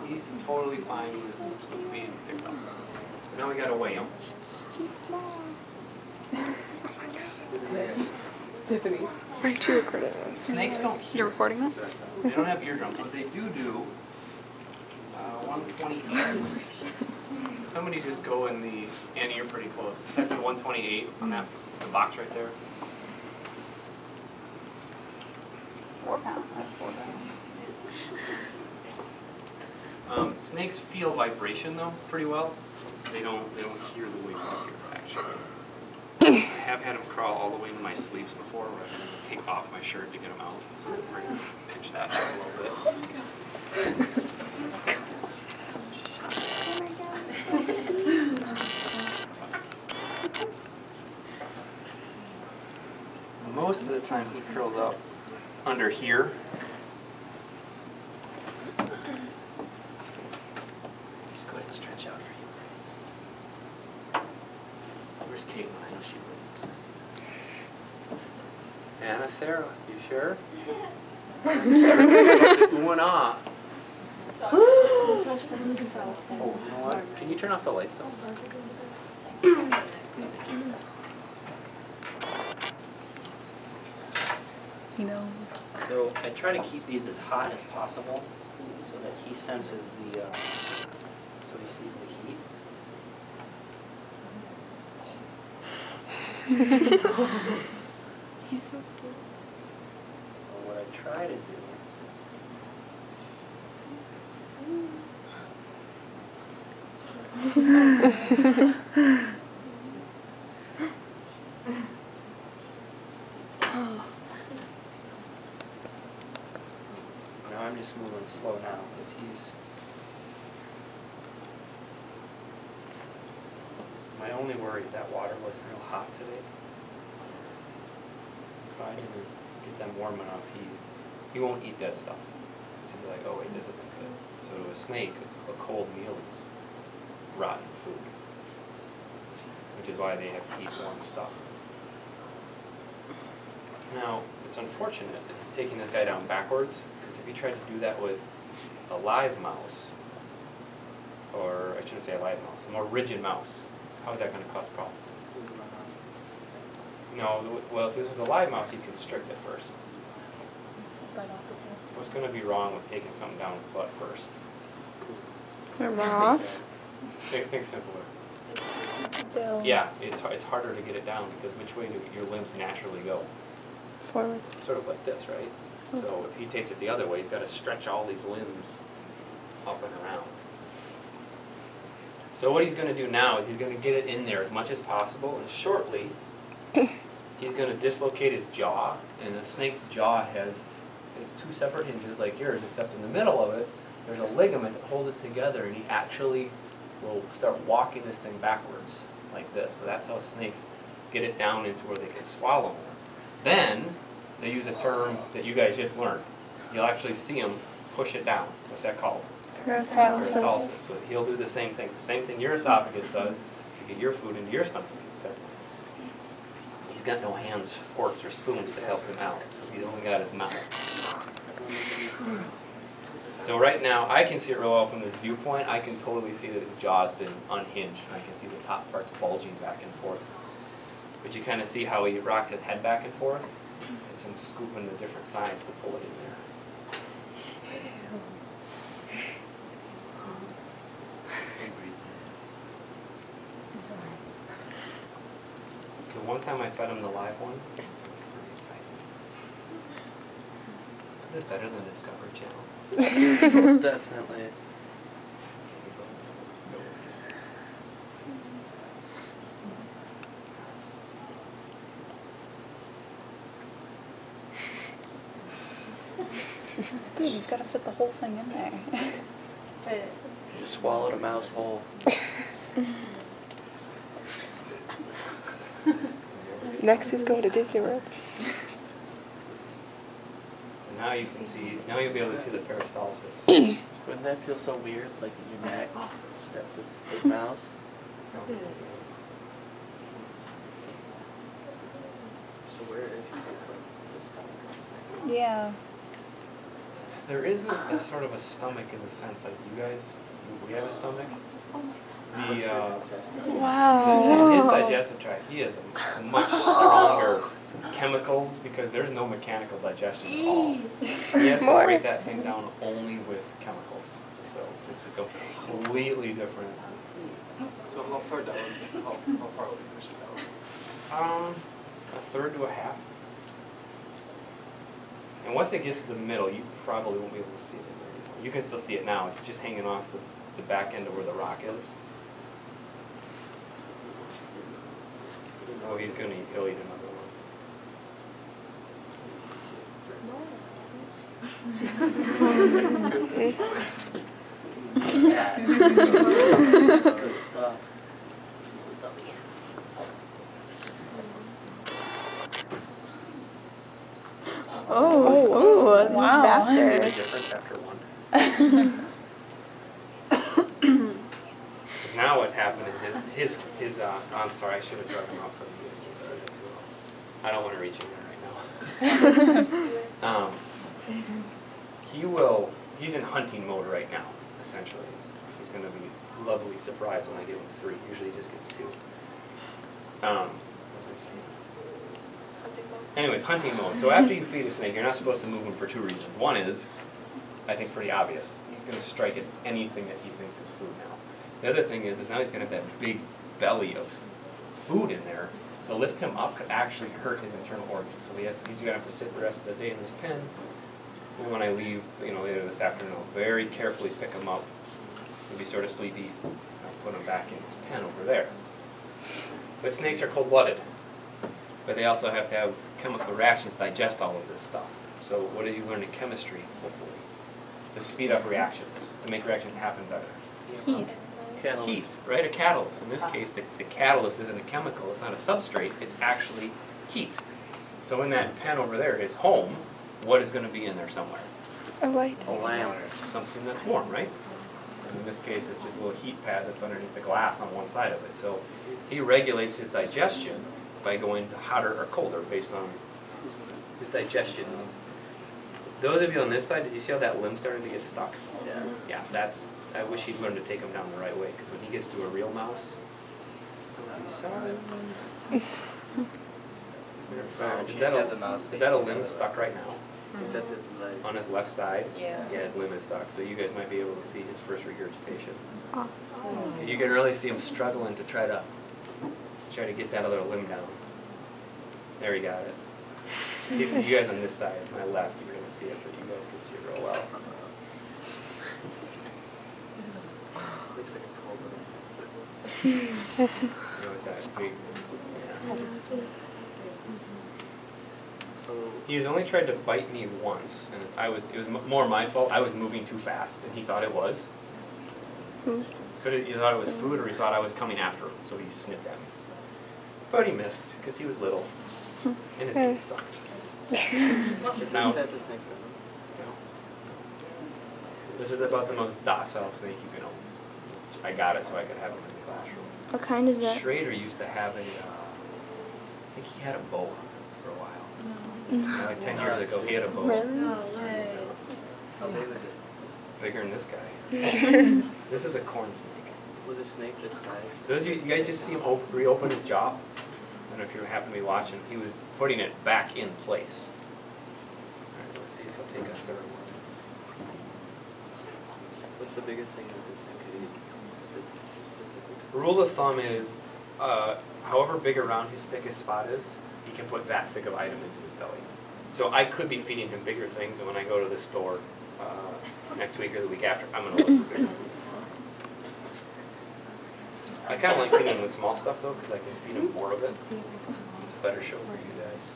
He's totally fine with being picked up. Now we gotta weigh him. He's small. Tiffany. Aren't you recording this? Snakes don't hear. You're recording this? They don't have eardrums, but they do 128. Somebody just go in the, Annie, you're pretty close. Type in 128 on that, the box right there. 4 pounds. That's 4 pounds. Snakes feel vibration though pretty well. They don't hear the way we hear actually. I have had them crawl all the way into my sleeves before, where I've had to take off my shirt to get them out. So we're gonna pitch that out a little bit. Most of the time he curls up under here. Just go ahead and stretch out for you. Where's Caitlin? I know she wouldn't. Anna, Sarah, you sure? Ooh and ah. Oh, you know what? Can you turn off the lights though? He knows. So I try to keep these as hot as possible so that he senses the, so he sees the heat. He's so sweet. Well, what I try to do now I'm just moving slow now because he's my only worry is that water wasn't real hot today. If I didn't get them warm enough, he won't eat that stuff. He'll be like, oh wait, this isn't good. So to a snake, a cold meal is rotten food, which is why they have to eat warm stuff. Now, it's unfortunate that he's taking this guy down backwards, because if he tried to do that with a live mouse, or I shouldn't say a live mouse, a more rigid mouse, how is that going to cause problems? No, well, if this was a live mouse, you constrict it first. What's going to be wrong with taking something down with butt first? Raw? Think simpler. Bill. Yeah, it's harder to get it down because which way do your limbs naturally go? Forward. Sort of like this, right? So if he takes it the other way, he's got to stretch all these limbs up and around. So what he's going to do now is he's going to get it in there as much as possible, and shortly he's going to dislocate his jaw, and the snake's jaw has 2 separate hinges like yours, except in the middle of it there's a ligament that holds it together, and he actually will start walking this thing backwards like this. So that's how snakes get it down into where they can swallow more. Then they use a term that you guys just learned. You'll actually see him push it down. What's that called? Peristalsis. So he'll do the same thing. The same thing your esophagus does to get your food into your stomach. Except he's got no hands, forks, or spoons to help him out. So he's only got his mouth. So right now, I can see it real well from this viewpoint. I can totally see that his jaw's been unhinged, and I can see the top part's bulging back and forth. But you kind of see how he rocks his head back and forth. It's him scooping the different sides to pull it in there. The one time I fed him the live one, pretty exciting. This is better than Discovery Channel. Most definitely. Dude, he's got to fit the whole thing in there. You just swallowed a mouse whole. Next is going to Disney World. And now you can see, now you'll be able to see the peristalsis. Wouldn't that feel so weird, like in your neck, step this big mouse? So where is the stomach? Yeah. There is a sort of a stomach in the sense like you guys, we have a stomach. What's The, the digestive? Wow. his digestive tract, he has a much stronger chemicals because there's no mechanical digestion at all. He has to More. break that thing down only with chemicals. So it's a completely different. So how far down, how far will you push it down? A third to a half. And once it gets to the middle, you probably won't be able to see it in there anymore. You can still see it now. It's just hanging off the back end of where the rock is. Oh, he'll eat another one. Yeah. Good stuff. Oh, wow. See the Faster. difference after one. 'Cause now what's happening is I'm sorry, I should have drug him out for the kids can't see that too well. I don't want to reach in there right now. He's in hunting mode right now, essentially. He's going to be lovely surprised when I give him 3. Usually he just gets 2. What was I saying? Anyways, hunting mode. So after you feed a snake, you're not supposed to move him for 2 reasons. One is, I think pretty obvious. He's going to strike at anything that he thinks is food now. The other thing is now he's going to have that big belly of food in there. To lift him up could actually hurt his internal organs. So he's going to have to sit the rest of the day in this pen. And when I leave, later this afternoon, I'll very carefully pick him up. He'll be sort of sleepy. I'll put him back in his pen over there. But snakes are cold-blooded. But they also have to have chemical reactions to digest all of this stuff. So what did you learn in chemistry, hopefully? To speed up reactions, to make reactions happen better. Heat. Heat, right? A catalyst. In this case, the catalyst isn't a chemical. It's not a substrate. It's actually heat. So in that pen over there, his home, what is going to be in there somewhere? A light. A lamp. Something that's warm, right? And in this case, it's just a little heat pad that's underneath the glass on one side of it. So he regulates his digestion by going hotter or colder based on his digestion needs. Those of you on this side, did you see how that limb started to get stuck? Yeah. Yeah, I wish he'd learned to take him down the right way, because when he gets to a real mouse, is that a limb stuck right now? I think that's his leg. On his left side? Yeah. Yeah, his limb is stuck, so you guys might be able to see his first regurgitation. Oh. You can really see him struggling to try to get that other limb down. There he got it. You guys on this side, my left, you couldn't see it, but you guys can see it real well. Looks like a cobra. With that big, yeah. So, He's only tried to bite me once, and it was more my fault. I was moving too fast, and he thought it was. He thought it was food, or he thought I was coming after him, so he snipped at me. But he missed, because he was little, and his aim sucked. is this Now- type of snake venom? This is about the most docile snake you can own. I got it so I could have him in the classroom. What kind is that? Schrader used to have I think he had a boa for a while. Like 10 years ago, he had a boa. Really? How big was it? Bigger than this guy. This is a corn snake. With a snake this size? Those of you guys just see him reopen his jaw? I don't know if you happen to be watching. He was putting it back in place. All right, let's see if he'll take a third one. What's the biggest thing that this thing could eat? This specific Rule of thumb is, however big around his thickest spot is, he can put that thick of item into his belly. So I could be feeding him bigger things, and when I go to the store next week or the week after, I'm going to look for bigger food. I kind of like feeding him the small stuff, though, because I can feed him more of it. It's a better show for you guys.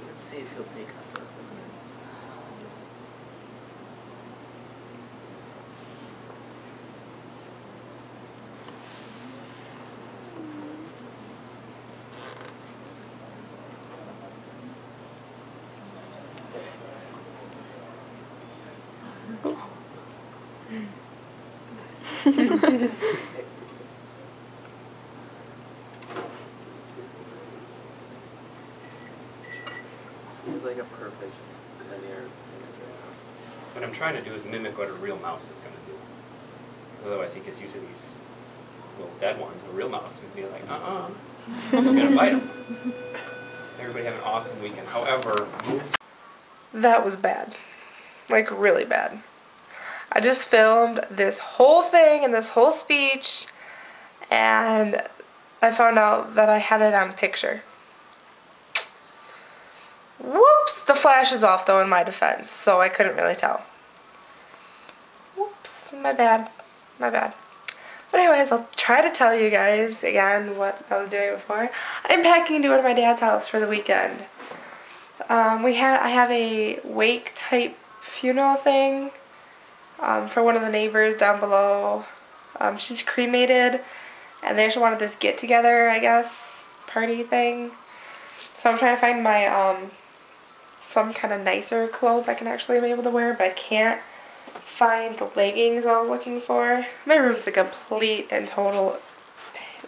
Let's see if he'll take a third one. He's like a perfect linear image right now. What I'm trying to do is mimic what a real mouse is going to do. Otherwise he gets used to these little dead ones. A real mouse would be like, I'm going to bite him. Everybody have an awesome weekend. However, that was bad. Like, really bad. I just filmed this whole thing and this whole speech, and I found out that I had it on picture. Whoops! The flash is off, though, in my defense, so I couldn't really tell. Whoops. My bad. My bad. But anyways, I'll try to tell you guys again what I was doing before. I'm packing to go to my dad's house for the weekend. I have a wake type funeral thing for one of the neighbors down below. She's cremated, and they actually wanted this get together, I guess, party thing. So I'm trying to find my some kind of nicer clothes I can actually be able to wear, but I can't find the leggings I was looking for. My room's a complete and total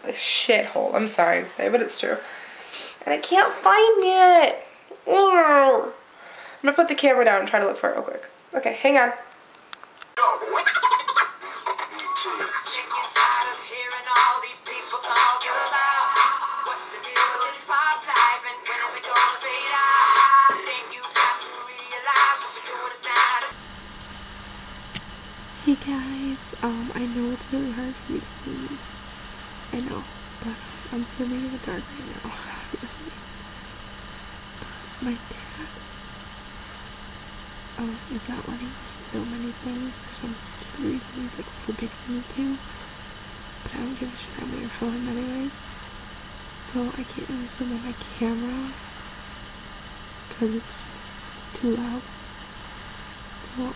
shithole. I'm sorry to say, but it's true. And I can't find it. Ugh. I'm gonna put the camera down and try to look for it real quick. Okay, hang on. Hey guys, I know it's really hard for me to see. I know, but I'm filming in the dark right now, obviously. My dad, is not letting me film anything for some stupid reason. He's like forbidding me to, but I don't give a shit. I'm gonna film him anyways. So I can't really film on my camera because it's just too loud. So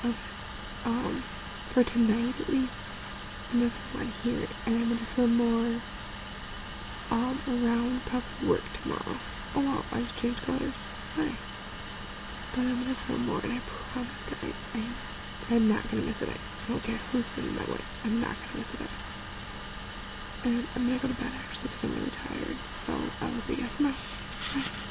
for tonight at least, I'm gonna film on here, and I'm gonna film more around probably work tomorrow. Oh wow, I just changed colors. Hi. But I'm gonna film more, and I promise guys, I'm not gonna miss a day. I don't care who's sitting my way. I'm not gonna miss a day. And I'm gonna go to bed actually because I'm really tired. So I will see you guys tomorrow. Bye.